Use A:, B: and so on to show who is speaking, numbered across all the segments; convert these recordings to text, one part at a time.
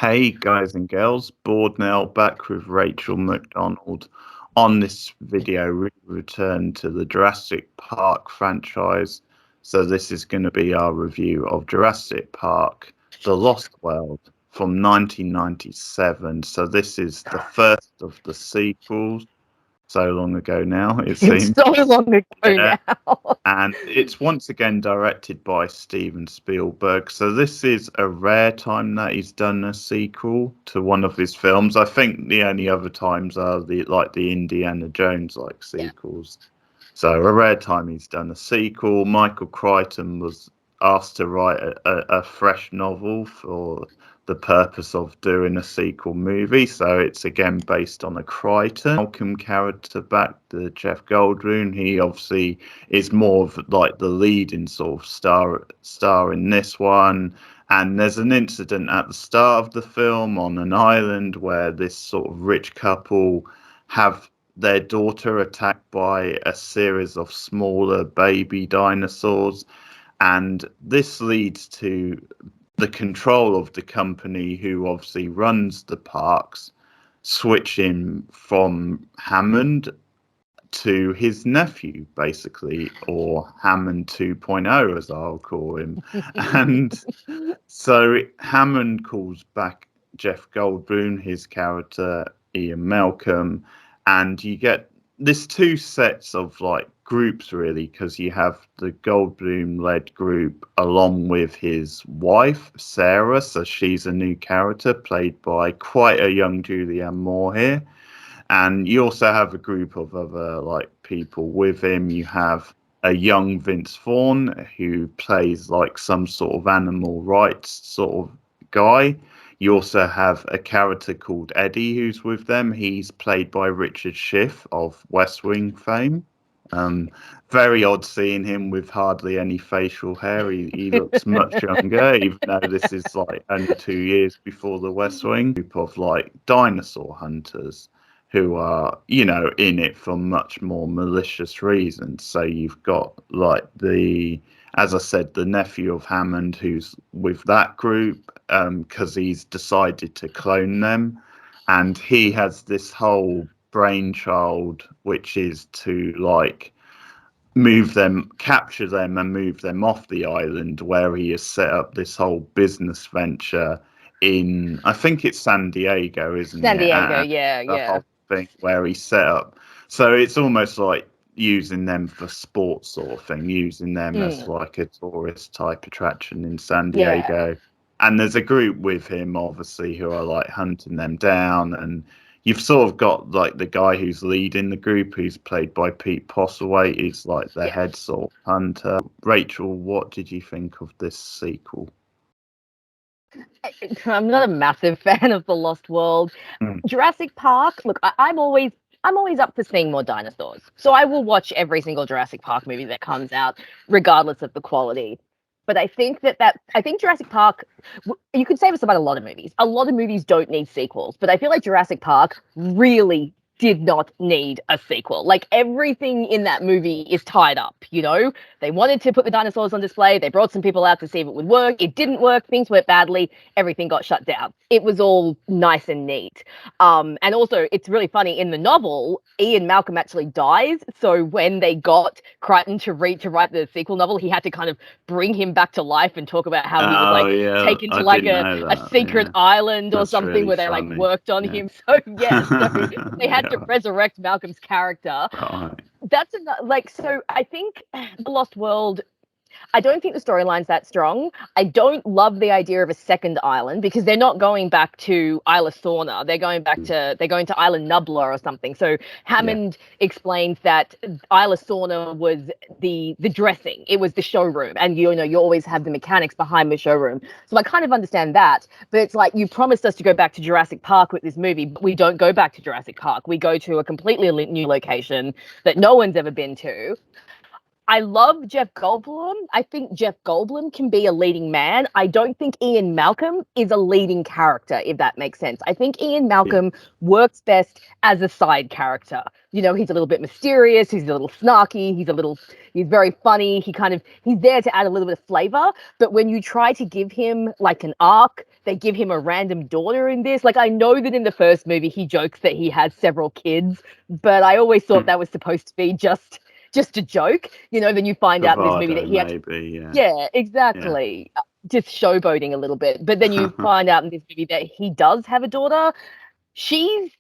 A: Hey guys and girls, Board now back with Rachel McDonald. On this video, we return to the Jurassic Park franchise. So this is going to be our review of Jurassic Park, The Lost World from 1997. So this is the first of the sequels. So long ago now, it seems.
B: It's so long ago now.
A: And it's once again directed by Steven Spielberg. So this is a rare time that he's done a sequel to one of his films. I think the only other times are the Indiana Jones sequels. Yeah. So a rare time he's done a sequel. Michael Crichton was asked to write a fresh novel for the purpose of doing a sequel movie, so it's again based on a Crichton. Malcolm character back, the Jeff Goldblum. He obviously is more of like the leading sort of star in this one. And there's an incident at the start of the film on an island where this sort of rich couple have their daughter attacked by a series of smaller baby dinosaurs, and this leads to the control of the company who obviously runs the parks switching from Hammond to his nephew, basically, or Hammond 2.0 as I'll call him. And so Hammond calls back Jeff Goldblum, his character Ian Malcolm, and you get this two sets of groups really, because you have the Goldblum-led group along with his wife Sarah, so she's a new character played by quite a young Julianne Moore here, and you also have a group of other people with him. You have a young Vince Vaughn who plays some sort of animal rights sort of guy. You also have a character called Eddie who's with them. He's played by Richard Schiff of West Wing fame. Very odd seeing him with hardly any facial hair. He looks much younger, even though this is only 2 years before the West Wing. Group of dinosaur hunters who are, in it for much more malicious reasons. So you've got as I said, the nephew of Hammond who's with that group because he's decided to clone them, and he has this whole brainchild which is to capture them and move them off the island, where he has set up this whole business venture in, I think it's San Diego, isn't it?
B: San Diego, yeah.
A: Whole thing where he set up. So it's almost like using them for sports sort of thing, using them as a tourist type attraction in San Diego. Yeah. And there's a group with him, obviously, who are hunting them down. And you've sort of got the guy who's leading the group, who's played by Pete Postlethwaite. He's the head sort of hunter. Rachel, what did you think of this sequel?
B: I'm not a massive fan of The Lost World. Jurassic Park, look, I'm always up for seeing more dinosaurs. So I will watch every single Jurassic Park movie that comes out, regardless of the quality. But I think I think Jurassic Park, you could say this about a lot of movies. A lot of movies don't need sequels, but I feel like Jurassic Park really did not need a sequel. Everything in that movie is tied up, They wanted to put the dinosaurs on display. They brought some people out to see if it would work. It didn't work. Things went badly. Everything got shut down. It was all nice and neat. And also, it's really funny. In the novel, Ian Malcolm actually dies. So when they got Crichton to write the sequel novel, he had to kind of bring him back to life and talk about how he was taken to a secret island or something, really, where they worked on him. So they had to resurrect Malcolm's character.
A: Right.
B: That's so I think The Lost World, I don't think the storyline's that strong. I don't love the idea of a second island, because they're not going back to Isla Sorna. They're going to Isla Nublar or something. So Hammond explains that Isla Sorna was the dressing. It was the showroom. And you always have the mechanics behind the showroom. So I kind of understand that. But it's you promised us to go back to Jurassic Park with this movie, but we don't go back to Jurassic Park. We go to a completely new location that no one's ever been to. I love Jeff Goldblum. I think Jeff Goldblum can be a leading man. I don't think Ian Malcolm is a leading character, if that makes sense. I think Ian Malcolm works best as a side character. He's a little bit mysterious. He's a little snarky. He's very funny. He's there to add a little bit of flavor. But when you try to give him an arc They give him a random daughter in this. Like, I know that in the first movie he jokes that he has several kids, but I always thought that was supposed to be just a joke. Then you find out in this movie that
A: Bravado,
B: he actually,
A: maybe, yeah.
B: yeah,
A: Yeah.
B: exactly. Just showboating a little bit. But then you find out in this movie that he does have a daughter. She's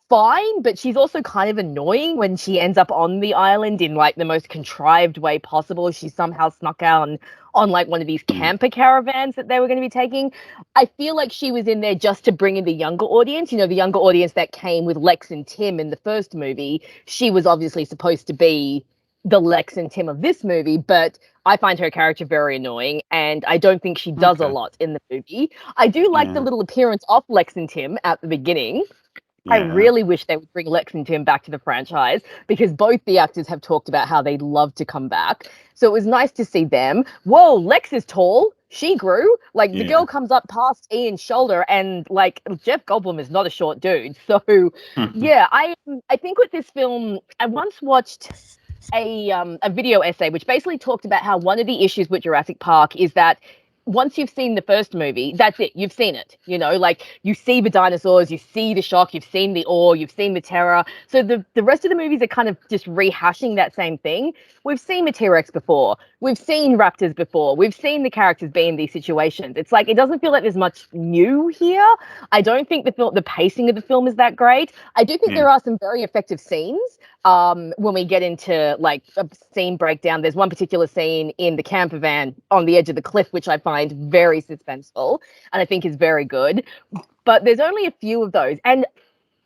B: fine, but she's also kind of annoying when she ends up on the island in like the most contrived way possible. She somehow snuck out on like one of these camper caravans that they were going to be taking. I feel like she was in there just to bring in the younger audience, the younger audience that came with Lex and Tim in the first movie. She was obviously supposed to be the Lex and Tim of this movie, but I find her character very annoying, and I don't think she does a lot in the movie. I do like the little appearance of Lex and Tim at the beginning. I really wish they would bring Lex and Tim back to the franchise, because both the actors have talked about how they'd love to come back. So it was nice to see them. Whoa, Lex is tall. She grew. Like, the girl comes up past Ian's shoulder, and like, Jeff Goldblum is not a short dude. So yeah, I think with this film, I once watched a video essay which basically talked about how one of the issues with Jurassic Park is that once you've seen the first movie, that's it. You've seen it. Like, you see the dinosaurs, you see the shock, you've seen the awe, you've seen the terror. So the rest of the movies are kind of just rehashing that same thing. We've seen a T-Rex before. We've seen raptors before. We've seen the characters be in these situations. It's like, it doesn't feel like there's much new here. I don't think the pacing of the film is that great. I do think there are some very effective scenes. When we get into like a scene breakdown, there's one particular scene in the camper van on the edge of the cliff, which I find very suspenseful and I think is very good. But there's only a few of those. And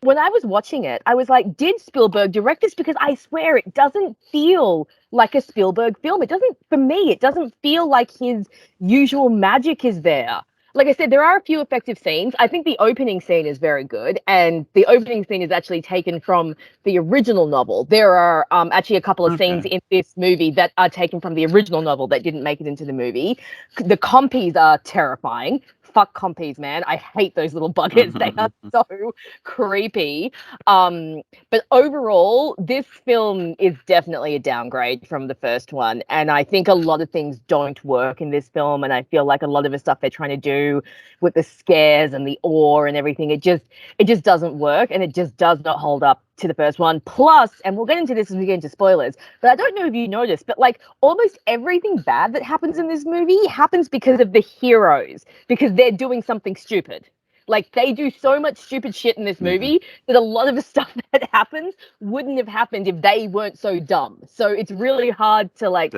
B: when I was watching it, I was like, did Spielberg direct this? Because I swear it doesn't feel like a Spielberg film. For me, it doesn't feel like his usual magic is there. Like I said, there are a few effective scenes. I think the opening scene is very good, and the opening scene is actually taken from the original novel. There are actually a couple of scenes in this movie that are taken from the original novel that didn't make it into the movie. The compies are terrifying. Fuck compies, man. I hate those little buggers. They are so creepy. But overall, this film is definitely a downgrade from the first one. And I think a lot of things don't work in this film. And I feel like a lot of the stuff they're trying to do with the scares and the awe and everything, it just doesn't work. And it just does not hold up to the first one. Plus, and we'll get into this as we get into spoilers, but I don't know if you noticed, but like almost everything bad that happens in this movie happens because of the heroes, because they're doing something stupid. Like, they do so much stupid shit in this movie that a lot of the stuff that happens wouldn't have happened if they weren't so dumb. So it's really hard to like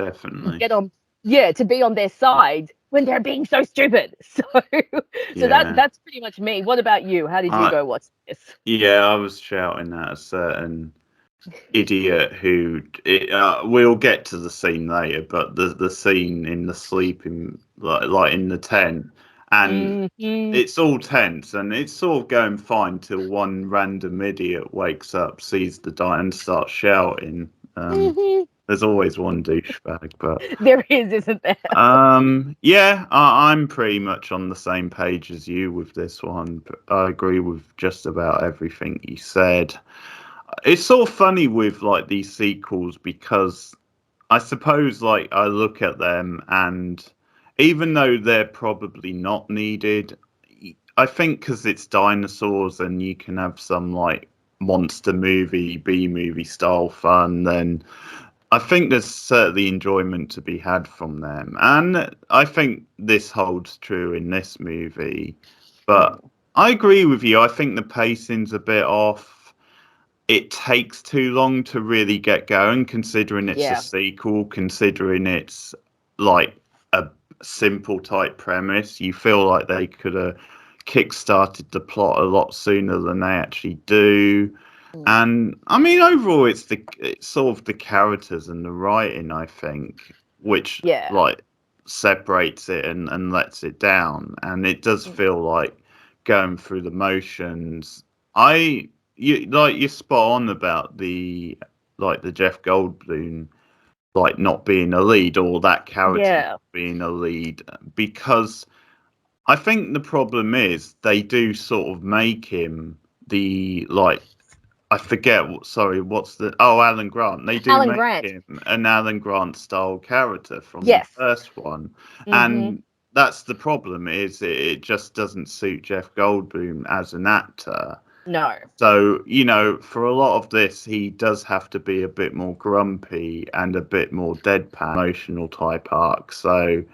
B: get on, to be on their side when they're being so stupid. So that's pretty much me. What about you? How did you go watch this?
A: Yeah, I was shouting at a certain idiot who we'll get to the scene later, but the scene in the sleeping like in the tent, and it's all tense and it's sort of going fine till one random idiot wakes up, sees the dino and starts shouting. There's always one douchebag, but
B: there is, isn't there?
A: Yeah, I'm pretty much on the same page as you with this one. I agree with just about everything you said. It's sort of funny with like these sequels, because I suppose like I look at them, and even though they're probably not needed, I think because it's dinosaurs and you can have some like monster movie, B-movie style fun, then I think there's certainly enjoyment to be had from them. And I think this holds true in this movie. But I agree with you. I think the pacing's a bit off. It takes too long to really get going, considering it's a sequel, considering it's like a simple type premise. You feel like they could have kickstarted the plot a lot sooner than they actually do. And I mean, overall, it's sort of the characters and the writing, I think, which like separates it and lets it down. And it does feel like going through the motions. You're spot on about the Jeff Goldblum like not being a lead, or that character not being a lead, because I think the problem is they do sort of make him the like. I forget Alan Grant. They do make him an Alan Grant style character from the first one. And that's the problem. Is it just doesn't suit Jeff Goldblum as an actor.
B: No.
A: So, for a lot of this, he does have to be a bit more grumpy and a bit more deadpan, emotional type arc. So,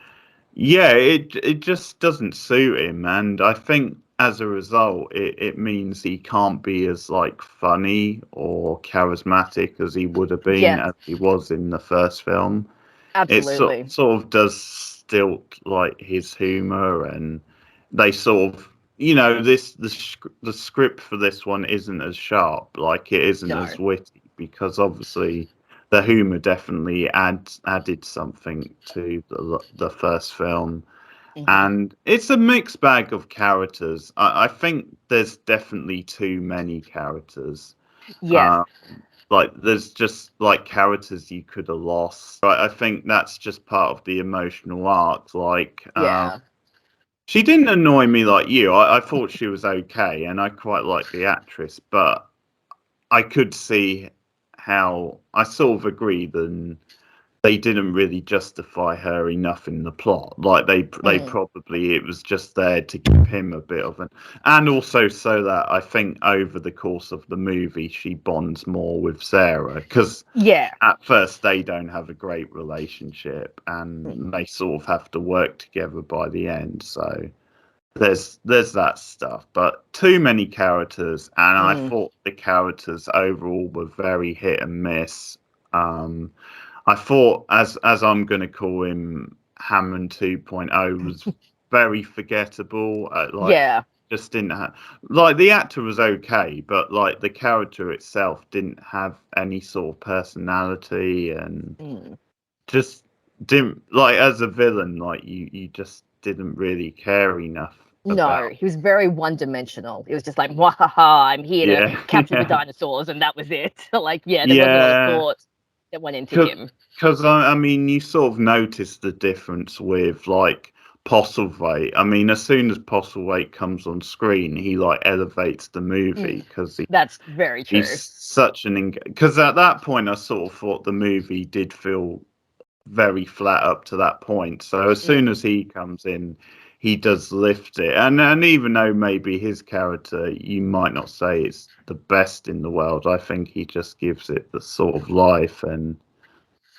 A: yeah, it just doesn't suit him. And I think as a result, it means he can't be as funny or charismatic as he would have been as he was in the first film.
B: Absolutely.
A: It sort of does stilt his humor, and they sort of the script for this one isn't as sharp, it isn't as witty, because obviously the humor definitely added something to the first film. And it's a mixed bag of characters. I think there's definitely too many characters.
B: Yes.
A: There's just characters you could have lost. I think that's just part of the emotional arc. She didn't annoy me like you. I thought she was okay, and I quite like the actress, but I could see how I sort of agree that they didn't really justify her enough in the plot. They probably, it was just there to give him a bit of and also so that I think over the course of the movie she bonds more with Sarah, because at first they don't have a great relationship, and they sort of have to work together by the end. So there's that stuff, but too many characters, and I thought the characters overall were very hit and miss. I thought, as I'm going to call him, Hammond 2.0 was very forgettable. Just didn't have the actor was okay, but the character itself didn't have any sort of personality, and just didn't as a villain. You just didn't really care enough.
B: No, he was very one-dimensional. It was just wahaha, I'm here to capture the dinosaurs, and that was it. There wasn't a lot of thought that went into him.
A: Because I mean, you sort of notice the difference with Postlethwaite. I mean, as soon as Postlethwaite comes on screen, he elevates the movie, because
B: that's very true.
A: He's such because at that point I sort of thought the movie did feel very flat up to that point. So as soon as he comes in, he does lift it, and even though maybe his character you might not say is the best in the world, I think he just gives it the sort of life, and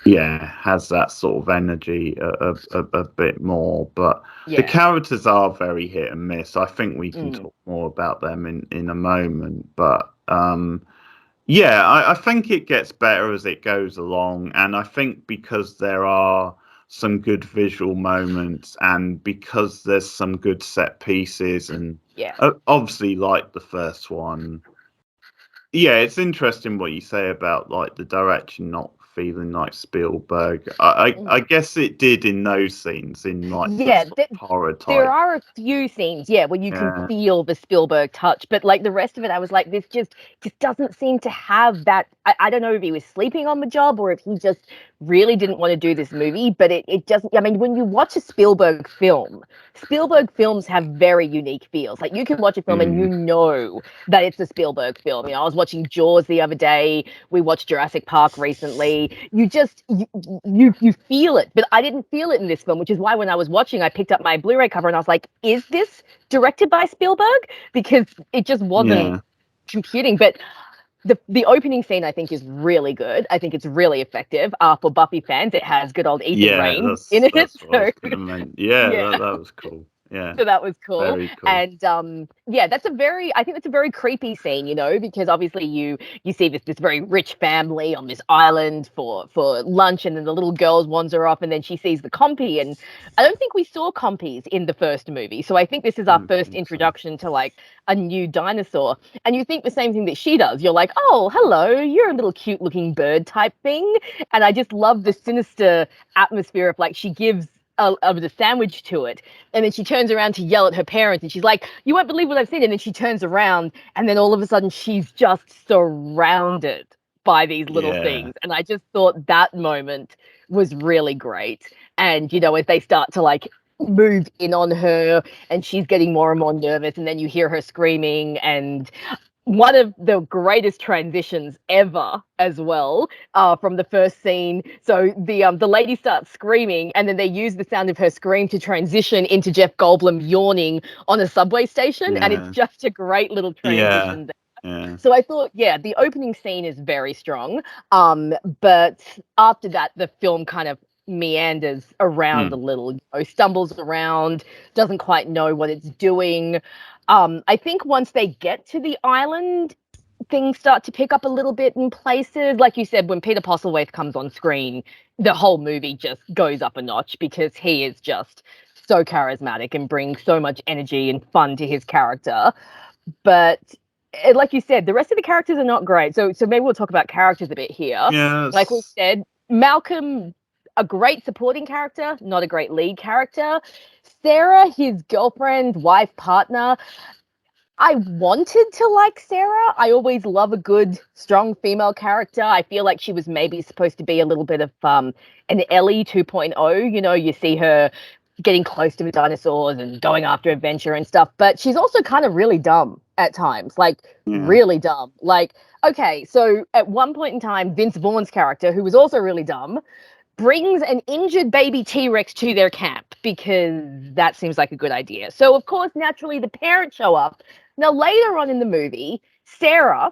A: has that sort of energy a bit more. But the characters are very hit and miss. I think we can talk more about them in a moment, but I think it gets better as it goes along, and I think because there are some good visual moments, and because there's some good set pieces, and obviously the first one, it's interesting what you say about the direction not feeling like Spielberg. I guess it did in those scenes, in the horror type.
B: There are a few scenes where you can feel the Spielberg touch, but the rest of it I was this just doesn't seem to have that. I don't know if he was sleeping on the job or if he just really didn't want to do this movie, but it doesn't. I mean, when you watch a Spielberg films have very unique feels. You can watch a film and you know that it's a Spielberg film. I was watching Jaws the other day. We watched Jurassic Park recently. You just you feel it, but I didn't feel it in this film, which is why when I was watching, I picked up my Blu-ray cover and I was like, "Is this directed by Spielberg?" Because it just wasn't computing, but. The opening scene, I think, is really good. I think it's really effective. For Buffy fans, it has good old Ethan Rain in it.
A: That's what I was gonna mention. That was cool. Yeah.
B: So that was cool.
A: Very cool.
B: And I think that's a very creepy scene, because obviously you see this very rich family on this island for lunch, and then the little girl wander off, and then she sees the compy, and I don't think we saw compies in the first movie. So I think this is our first introduction to a new dinosaur. And you think the same thing that she does. You're like, "Oh, hello, you're a little cute looking bird type thing." And I just love the sinister atmosphere of she gives of the sandwich to it, and then she turns around to yell at her parents, and she's like, "You won't believe what I've seen." And then she turns around, and then all of a sudden she's just surrounded by these little things, and I just thought that moment was really great. And as they start to move in on her, and she's getting more and more nervous, and then you hear her screaming, and one of the greatest transitions ever as well, from the first scene. So the lady starts screaming, and then they use the sound of her scream to transition into Jeff Goldblum yawning on a subway station, and it's
A: Yeah.
B: just a great little
A: Yeah.
B: transition.
A: Yeah.
B: So I thought, yeah, the opening scene is very strong. But after that, the film kind of meanders around a
A: Mm.
B: little, stumbles around, doesn't quite know what it's doing. I think once they get to the island, things start to pick up a little bit in places. Like you said, when Peter Postlethwaite comes on screen, the whole movie just goes up a notch because he is just so charismatic and brings so much energy and fun to his character. But like you said, the rest of the characters are not great. So maybe we'll talk about characters a bit here. Like we
A: Yes.
B: said, Malcolm, a great supporting character, not a great lead character. Sarah, his girlfriend, wife, partner. I wanted to like Sarah. I always love a good, strong female character. I feel like she was maybe supposed to be a little bit of an Ellie 2.0. You know, you see her getting close to the dinosaurs and going after adventure and stuff, but she's also kind of really dumb at times, like
A: Yeah.
B: really dumb. Like, okay, so at one point in time, Vince Vaughn's character, who was also really dumb, brings an injured baby T-Rex to their camp because that seems like a good idea. So of course, naturally, the parents show up. Now later on in the movie, Sarah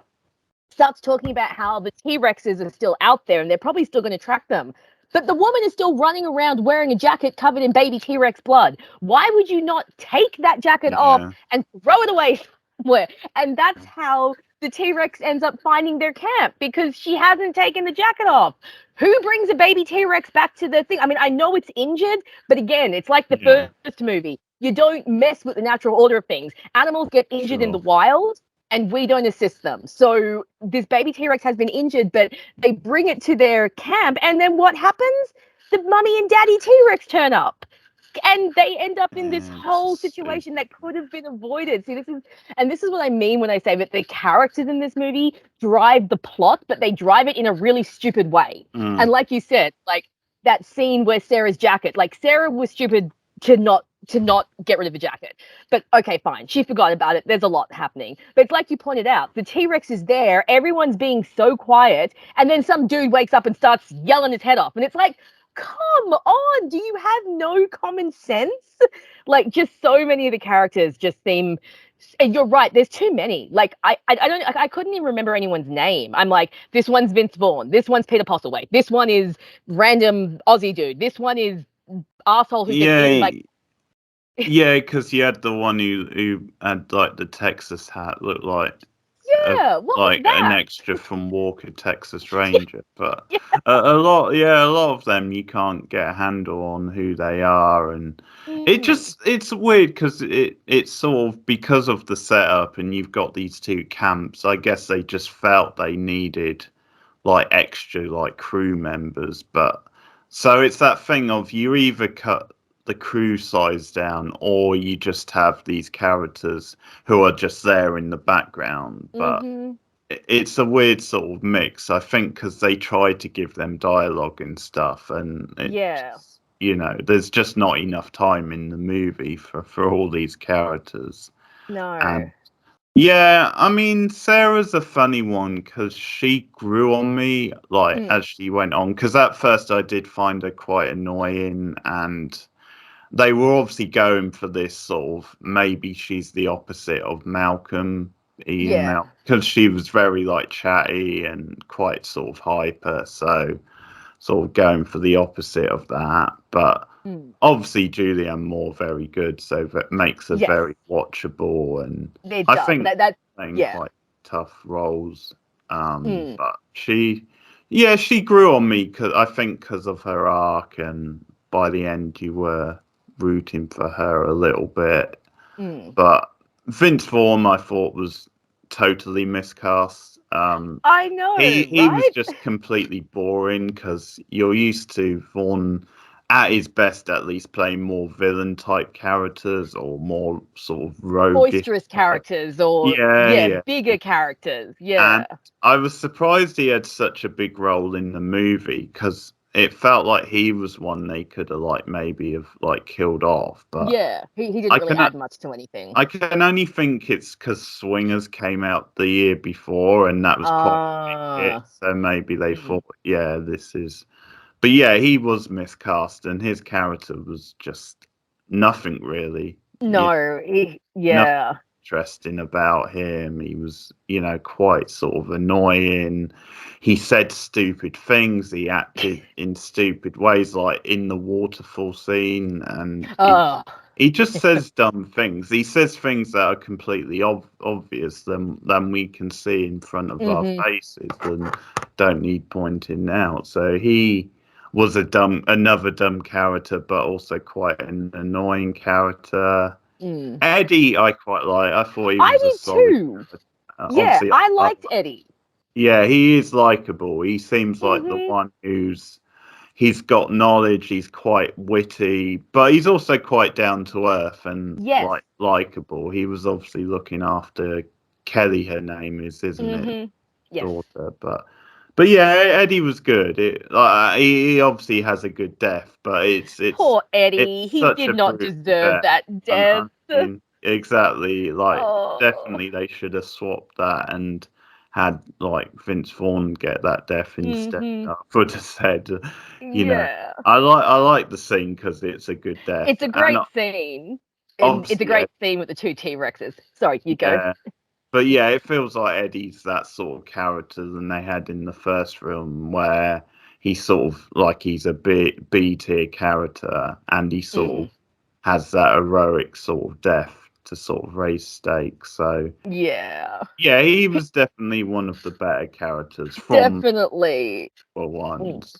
B: starts talking about how the T-Rexes are still out there and they're probably still going to track them. But the woman is still running around wearing a jacket covered in baby T-Rex blood. Why would you not take that jacket off
A: Yeah.
B: and throw it away somewhere? And that's how the T-Rex ends up finding their camp, because she hasn't taken the jacket off. Who brings a baby T-Rex back to the thing? I mean, I know it's injured, but again, it's like the
A: Yeah.
B: first movie. You don't mess with the natural order of things. Animals get injured in the
A: Sure.
B: wild, and we don't assist them. So this baby T-Rex has been injured, but they bring it to their camp, and then what happens? The mummy and daddy T-Rex turn up. And they end up in this
A: Yeah.
B: whole situation that could have been avoided. See, this is what I mean when I say that the characters in this movie drive the plot, but they drive it in a really stupid way. And
A: Mm.
B: like you said, like that scene where Sarah's jacket, like Sarah was stupid to not get rid of the jacket. But okay, fine. She forgot about it. There's a lot happening. But it's like you pointed out, the T-Rex is there, everyone's being so quiet, and then some dude wakes up and starts yelling his head off. And it's like, come on, do you have no common sense? Like, just so many of the characters just seem, and you're right, there's too many. Like, I couldn't even remember anyone's name. I'm like, this one's Vince Vaughn, this one's Peter Postlethwaite, this one is random Aussie dude, this one is asshole who gets eaten by.
A: Yeah. Yeah, because you had the one who had like the Texas hat, looked a,
B: Yeah, what was
A: like an
B: that?
A: extra from Walker, Texas Ranger. But a lot of them you can't get a handle on who they are, and it's weird because it's sort of because of the setup, and you've got these two camps. I guess they just felt they needed like extra like crew members, but so it's that thing of you either cut the crew size down or you just have these characters who are just there in the background. But
B: Mm-hmm.
A: it's a weird sort of mix, I think, because they tried to give them dialogue and stuff, and
B: Yeah.
A: there's just not enough time in the movie for all these characters.
B: No.
A: And yeah, I mean, Sarah's a funny one because she grew on me like
B: Mm.
A: as she went on. Because at first I did find her quite annoying, and they were obviously going for this sort of maybe she's the opposite of Malcolm, Ian
B: Yeah.
A: Malcolm, because she was very like chatty and quite sort of hyper. So sort of going for the opposite of that, but
B: Mm.
A: obviously Julianne Moore very good, so that makes her
B: Yes,
A: very watchable, and
B: it
A: I
B: does.
A: think
B: That
A: playing
B: yeah.
A: quite tough roles.
B: Mm.
A: But she grew on me because of her arc, and by the end you were rooting for her a little bit.
B: Mm.
A: But Vince Vaughn, I thought was totally miscast.
B: I
A: He
B: know,
A: was
B: right?
A: just completely boring because you're used to Vaughn at his best, at least playing more villain type characters or more sort of roguish
B: Boisterous
A: type.
B: characters, or
A: Yeah,
B: yeah,
A: yeah.
B: bigger characters.
A: And
B: Yeah.
A: I was surprised he had such a big role in the movie because it felt like he was one they could have like maybe have like killed off, but
B: Yeah, he didn't
A: I
B: really
A: can
B: add much to anything.
A: I can only think it's because Swingers came out the year before, and that was quite a big hit. So maybe they thought, yeah, this is. But yeah, he was miscast, and his character was just nothing really.
B: No,
A: Nothing
B: yeah.
A: interesting about him. He was, quite sort of annoying. He said stupid things. He acted in stupid ways, like in the waterfall scene, and he just says dumb things. He says things that are completely obvious than we can see in front of our faces and don't need pointing out. So he was another dumb character, but also quite an annoying character. Eddie, I quite like. I thought he was a solid character.
B: Yeah,
A: Obviously,
B: I liked Eddie.
A: Yeah, he is likable. He seems like the one he's got knowledge. He's quite witty, but he's also quite down to earth and likable. He was obviously looking after Kelly. Her name is, isn't it?
B: Yes.
A: Daughter, but yeah, Eddie was good. He obviously has a good death, but it's
B: Poor Eddie.
A: it's
B: He
A: such
B: did
A: a
B: not
A: brutal
B: deserve
A: death.
B: that death.
A: I mean, exactly. Like,
B: Oh.
A: definitely, they should have swapped that and had like Vince Vaughn get that death instead. I would have said,
B: Yeah.
A: I like the scene because it's a good death.
B: It's a great scene. It's a great scene with the two T-Rexes. Sorry, you go.
A: Yeah. But yeah, it feels like Eddie's that sort of character than they had in the first film, where he's sort of like he's a B tier character, and he sort of has that heroic sort of death to sort of raise stakes. So
B: yeah,
A: he was definitely one of the better characters from
B: definitely
A: ones.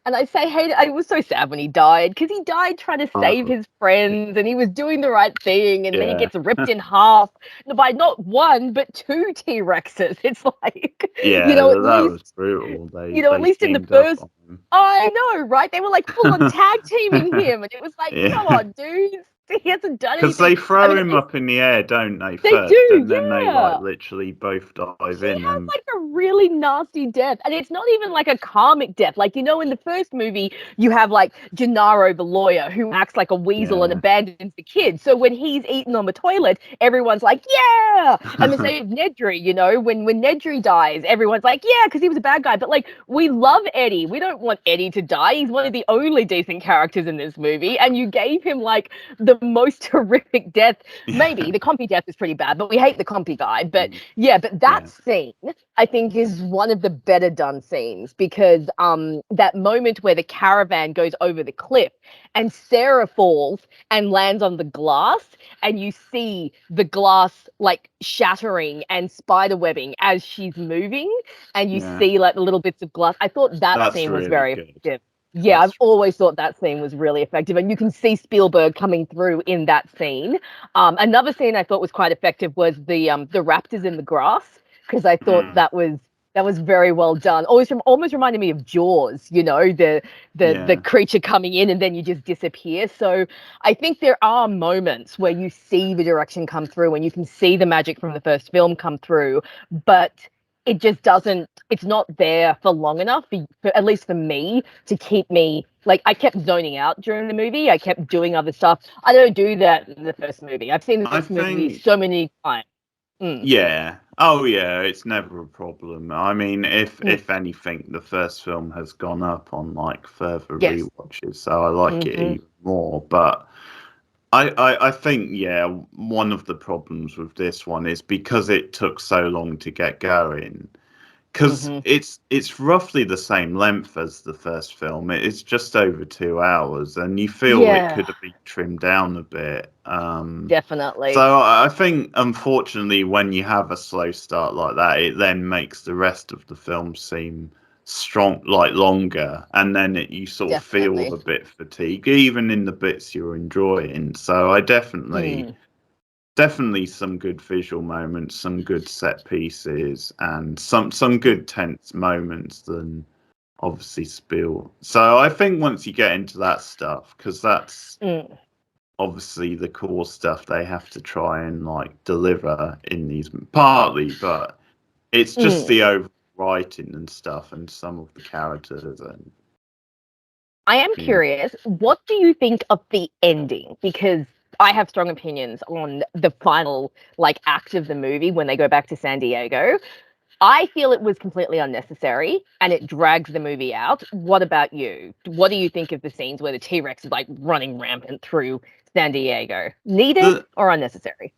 B: And I was so sad when he died, because he died trying to save his friends, and he was doing the right thing, and then he gets ripped in half by not one but two T-Rexes. It's like,
A: that was brutal.
B: At least in the first, I know, right? They were like full on tag teaming him, and it was like, come on, dude. He hasn't done anything.
A: Because they throw him up in the air, don't they?
B: They
A: first,
B: do,
A: and then they like literally both dive in.
B: He has like a really nasty death, and it's not even like a karmic death. Like, in the first movie, you have like Gennaro, the lawyer, who acts like a weasel and abandons the kid. So when he's eaten on the toilet, everyone's like, yeah. And the same with Nedry. When Nedry dies, everyone's like, yeah, because he was a bad guy. But like, we love Eddie. We don't want Eddie to die. He's one of the only decent characters in this movie, and you gave him like the most horrific death. Maybe the Compy death is pretty bad, but we hate the Compy guy. But that scene, I think, is one of the better done scenes, because that moment where the caravan goes over the cliff and Sarah falls and lands on the glass, and you see the glass like shattering and spider webbing as she's moving, and you see like the little bits of glass. I thought that scene was very effective. Yeah, I've always thought that scene was really effective, and you can see Spielberg coming through in that scene. Another scene I thought was quite effective was the raptors in the grass, because I thought that was very well done. Almost reminded me of Jaws, the creature coming in and then you just disappear. So I think there are moments where you see the direction come through and you can see the magic from the first film come through, but it just doesn't, it's not there for long enough, at least for me, to keep me, like, I kept zoning out during the movie. I kept doing other stuff. I don't do that in the first movie. I've seen this movie so many times.
A: Yeah. Oh, yeah. It's never a problem. I mean, if anything, the first film has gone up on like further rewatches, so I like it even more. But I think, one of the problems with this one is because it took so long to get going. Because it's roughly the same length as the first film. It's just over 2 hours, and you feel it could have been trimmed down a bit.
B: Definitely.
A: So I think, unfortunately, when you have a slow start like that, it then makes the rest of the film seem strong, like longer, and then you sort of feel a bit fatigued, even in the bits you're enjoying. So I definitely some good visual moments, some good set pieces, and some good tense moments than obviously Spiel. So I think once you get into that stuff, because that's obviously the core stuff they have to try and like deliver in these, partly, but it's just the overwriting and stuff and some of the characters, and
B: I am curious, what do you think of the ending? Because I have strong opinions on the final act of the movie when they go back to San Diego. I feel it was completely unnecessary and it drags the movie out. What about you? What do you think of the scenes where the T-Rex is running rampant through San Diego? Needed or unnecessary?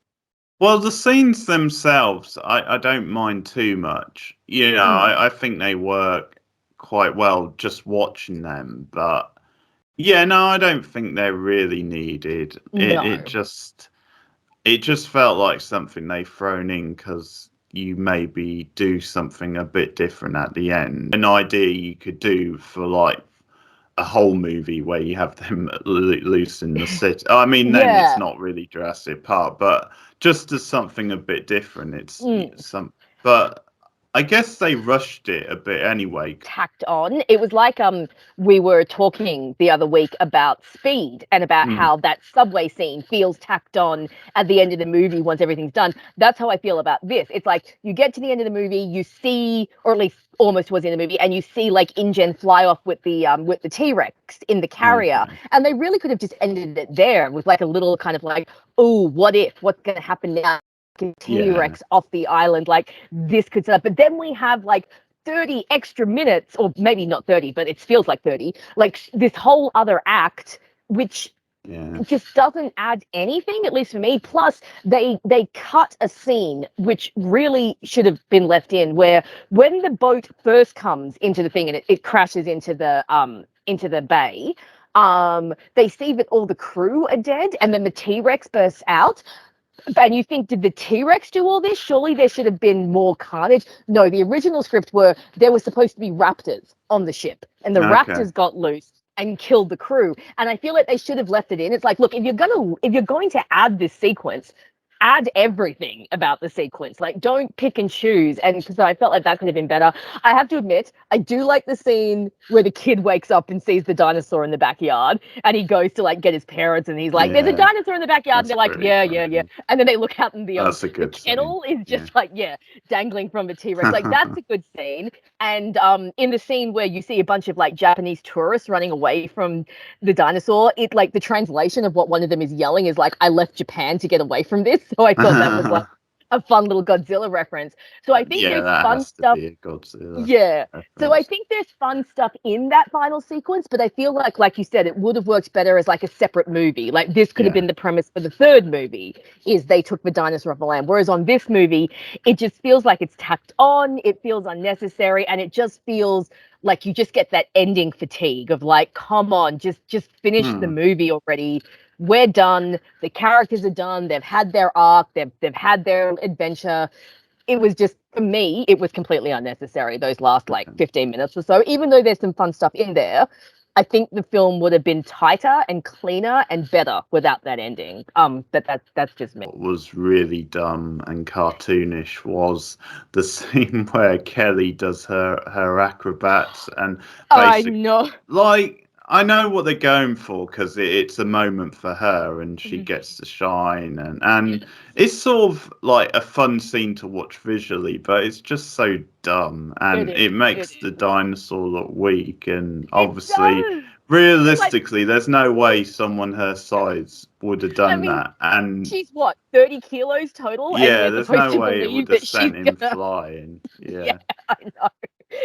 A: Well, the scenes themselves, I don't mind too much. I think they work quite well just watching them. But yeah, no, I don't think they're really needed.
B: No.
A: It just felt like something they've thrown in because you maybe do something a bit different at the end. An idea you could do for a whole movie where you have them loose in the city. I mean, then it's not really Jurassic Park, but just as something a bit different, it's some. But I guess they rushed it a bit anyway.
B: Tacked on. It was like we were talking the other week about Speed and about how that subway scene feels tacked on at the end of the movie once everything's done. That's how I feel about this. It's like you get to the end of the movie, you see, or at least almost was in the movie, and you see InGen fly off with the T-Rex in the carrier, and they really could have just ended it there with a little kind of oh, what if? What's going to happen now? T-Rex off the island, this could set up. But then we have 30 extra minutes, or maybe not 30, but it feels like 30, this whole other act, which just doesn't add anything, at least for me. Plus, they cut a scene which really should have been left in, where when the boat first comes into the thing and it crashes into the bay, they see that all the crew are dead, and then the T-Rex bursts out. And you think, did the T-Rex do all this? Surely there should have been more carnage. No, the original script there was supposed to be raptors on the ship, and the raptors got loose and killed the crew. And I feel like they should have left it in. It's like, look, if you're going to add this sequence, add everything about the sequence. Don't pick and choose. And because I felt like that could have been better. I have to admit, I do like the scene where the kid wakes up and sees the dinosaur in the backyard, and he goes to get his parents, and he's like, "There's a dinosaur in the backyard," and they're like, "Yeah." And then they look out, and the kennel is just dangling from the T-Rex. That's a good scene. And in the scene where you see a bunch of Japanese tourists running away from the dinosaur, it the translation of what one of them is yelling is "I left Japan to get away from this." So I thought that was a fun little Godzilla reference. So I think there's fun stuff. Yeah. So I think there's fun stuff in that final sequence, but I feel like you said, it would have worked better as a separate movie. This could have been the premise for the third movie, is they took the dinosaur off the land. Whereas on this movie, it just feels like it's tacked on, it feels unnecessary, and it just feels like you just get that ending fatigue of come on, just finish the movie already. We're done. The characters are done. They've had their arc. They've had their adventure. It was just, for me, it was completely unnecessary, those last 15 minutes or so. Even though there's some fun stuff in there, I think the film would have been tighter and cleaner and better without that ending. But that's just me.
A: What was really dumb and cartoonish was the scene where Kelly does her acrobats, and basically,
B: I know.
A: I know what they're going for, because it's a moment for her and she gets to shine, and it's sort of a fun scene to watch visually, but it's just so dumb, and it makes the dinosaur look weak, and obviously realistically there's no way someone her size would have done that. And
B: she's what, 30 kilos total?
A: Yeah, there's no way it would have sent him flying. Yeah,
B: I know.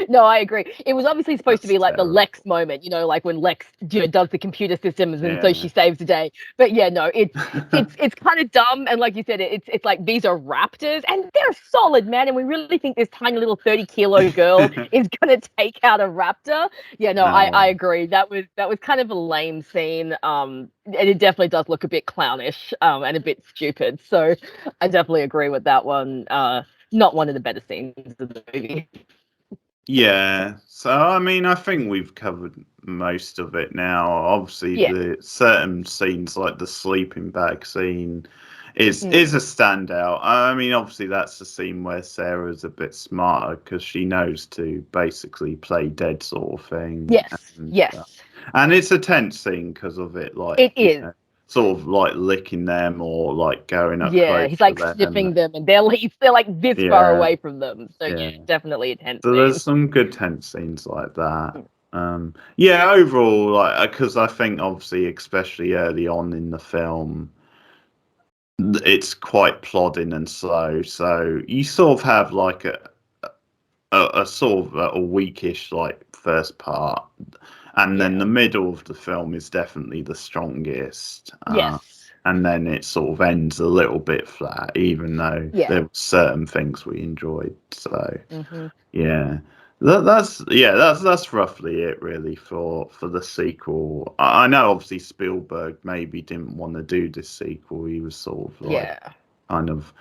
B: No, I agree. It was obviously supposed to be the Lex moment, when Lex does the computer systems, and so she saves the day. But yeah, no, it's kind of dumb, and like you said, it's these are raptors, and they're solid, man, and we really think this tiny little 30-kilo girl is gonna take out a raptor. Yeah, no, I agree. That was kind of a lame scene. And it definitely does look a bit clownish, and a bit stupid. So I definitely agree with that one. Not one of the better scenes of the movie.
A: Yeah, so I mean, I think we've covered most of it now. Obviously, the certain scenes like the sleeping bag scene is a standout. I mean, obviously that's the scene where Sarah's a bit smarter because she knows to basically play dead sort of thing.
B: Yes,
A: and it's a tense scene because of it.
B: It is.
A: Sort of licking them or going up.
B: Yeah, he's sniffing them, and they're this far away from them. So definitely a tense.
A: So there's some good tense scenes like that. Yeah, overall, like, because I think obviously, especially early on in the film, it's quite plodding and slow. So you sort of have like a sort of a weakish like first part, and then the middle of the film is definitely the strongest.
B: Yes.
A: And then it sort of ends a little bit flat, even though
B: Yeah.
A: there were certain things we enjoyed. So
B: Mm-hmm.
A: yeah, that's roughly it really for the sequel. I know obviously Spielberg maybe didn't want to do this sequel. He was sort of like kind of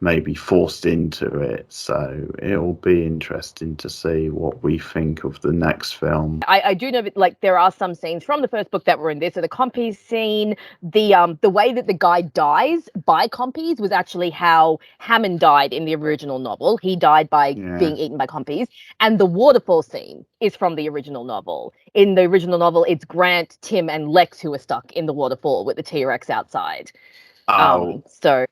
A: maybe forced into it. So it'll be interesting to see what we think of the next film.
B: I do know that like there are some scenes from the first book that were in this. So the compies scene, the way that the guy dies by compies was actually how Hammond died in the original novel. He died by being eaten by compies, and the waterfall scene is from the original novel. In the original novel, it's Grant, Tim, and Lex who are stuck in the waterfall with the T-Rex outside. So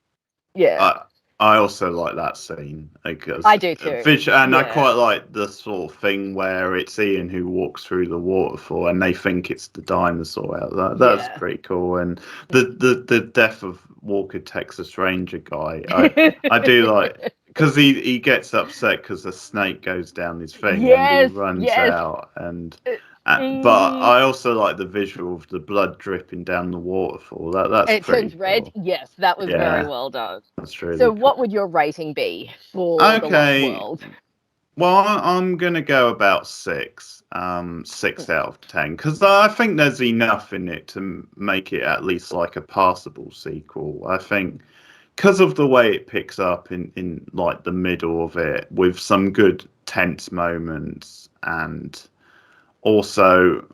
B: yeah.
A: I also like that scene because
B: I do too.
A: and I quite like the sort of thing where it's Ian who walks through the waterfall and they think it's the dinosaur out. That's pretty cool. And the death of Walker Texas Ranger guy, I do like because he gets upset because a snake goes down his thing and he runs out and. But I also like the visual of the blood dripping down the waterfall. That's
B: it
A: pretty
B: turns red.
A: cool.
B: Yes, that was very well done.
A: That's really
B: So,
A: cool.
B: what would your rating be for The Lost World?
A: Well, I'm gonna go about 6, 6 out of 10, because I think there's enough in it to make it at least like a passable sequel. I think because of the way it picks up in like the middle of it with some good tense moments and also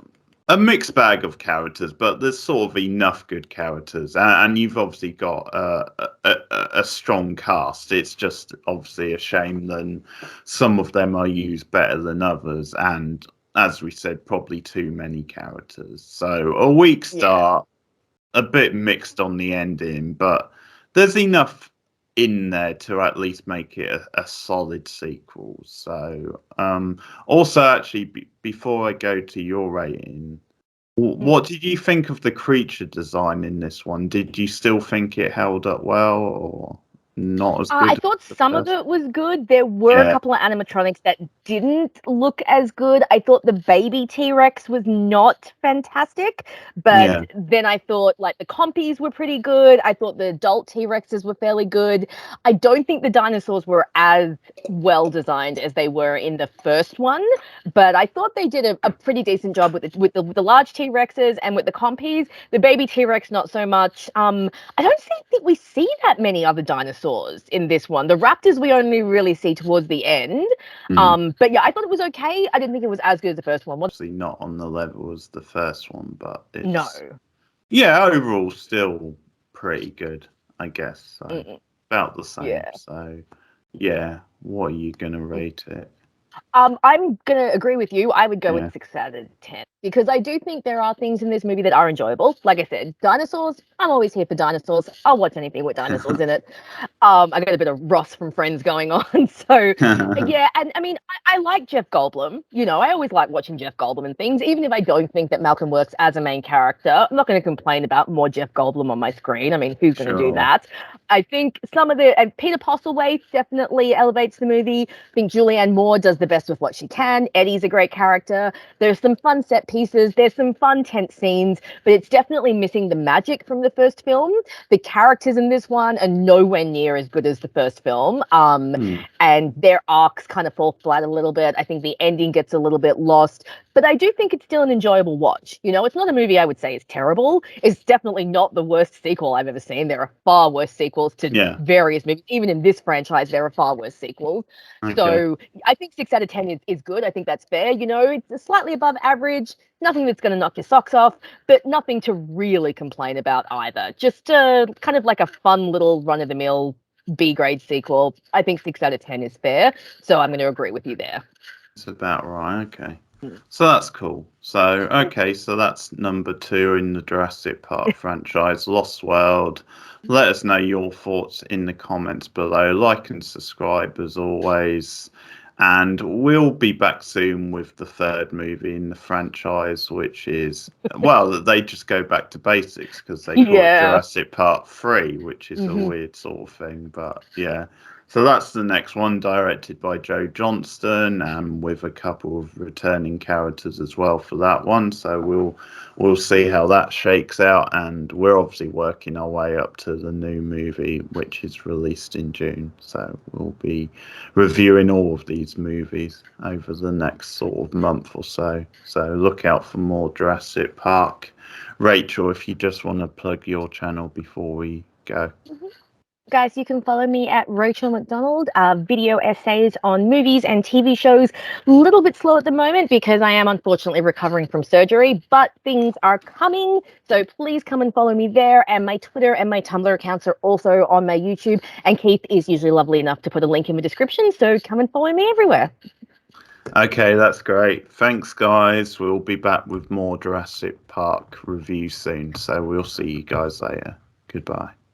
A: a mixed bag of characters, but there's sort of enough good characters, and you've obviously got a strong cast. It's just obviously a shame that some of them are used better than others, and as we said, probably too many characters. So a weak start, a bit mixed on the ending, but there's enough in there to at least make it a solid sequel. So, also actually, before I go to your rating, what did you think of the creature design in this one? Did you still think it held up well, or not as good?
B: I thought some of it was good. There were a couple of animatronics that didn't look as good. I thought the baby T-Rex was not fantastic, but then I thought like the compies were pretty good. I thought the adult T-Rexes were fairly good. I don't think the dinosaurs were as well designed as they were in the first one, but I thought they did a pretty decent job with the large T-Rexes and with the compies. The baby T-Rex not so much. I don't think we see that many other dinosaurs in this one. The raptors we only really see towards the end. But yeah, I thought it was okay. I didn't think it was as good as the first one.
A: Obviously not on the level as the first one, but it's overall still pretty good, I guess. So about the same. So yeah, what are you gonna rate it?
B: I'm gonna agree with you. I would go with 6 out of 10 because I do think there are things in this movie that are enjoyable. Like I said, dinosaurs. I'm always here for dinosaurs. I'll watch anything with dinosaurs in it. I got a bit of Ross from Friends going on, so yeah. And I mean, I like Jeff Goldblum. You know, I always like watching Jeff Goldblum and things, even if I don't think that Malcolm works as a main character. I'm not going to complain about more Jeff Goldblum on my screen. I mean, who's going to do that? I think some of the Peter Postlethwaite definitely elevates the movie. I think Julianne Moore does the best with what she can. Eddie's a great character. There's some fun set pieces. There's some fun tense scenes, but it's definitely missing the magic from the first film. The characters in this one are nowhere near as good as the first film. And their arcs kind of fall flat a little bit. I think the ending gets a little bit lost, but I do think it's still an enjoyable watch. You know, it's not a movie I would say is terrible. It's definitely not the worst sequel I've ever seen. There are far worse sequels to various movies. Even in this franchise, there are far worse sequels. So I think 6 out of 10 is good. I think that's fair. You know, it's slightly above average. Nothing that's going to knock your socks off, but nothing to really complain about either. Just kind of like a fun little run-of-the-mill B-grade sequel. I think 6 out of 10 is fair. So I'm going to agree with you there.
A: It's about right. Okay. So that's cool. So, okay, so that's number 2 in the Jurassic Park franchise, Lost World. Let us know your thoughts in the comments below. Like and subscribe as always. And we'll be back soon with the third movie in the franchise, which is, well, they just go back to basics because they call it Jurassic Park 3, which is a weird sort of thing. But yeah, so that's the next one, directed by Joe Johnston, and with a couple of returning characters as well for that one. So we'll see how that shakes out, and we're obviously working our way up to the new movie, which is released in June. So we'll be reviewing all of these movies over the next sort of month or so. So look out for more Jurassic Park. Rachel, if you just want to plug your channel before we go.
B: Guys, you can follow me at Rachel McDonald, video essays on movies and TV shows. A little bit slow at the moment because I am unfortunately recovering from surgery, but things are coming. So please come and follow me there. And my Twitter and my Tumblr accounts are also on my YouTube. And Keith is usually lovely enough to put a link in the description. So come and follow me everywhere.
A: Okay, that's great. Thanks, guys. We'll be back with more Jurassic Park reviews soon. So we'll see you guys later. Goodbye.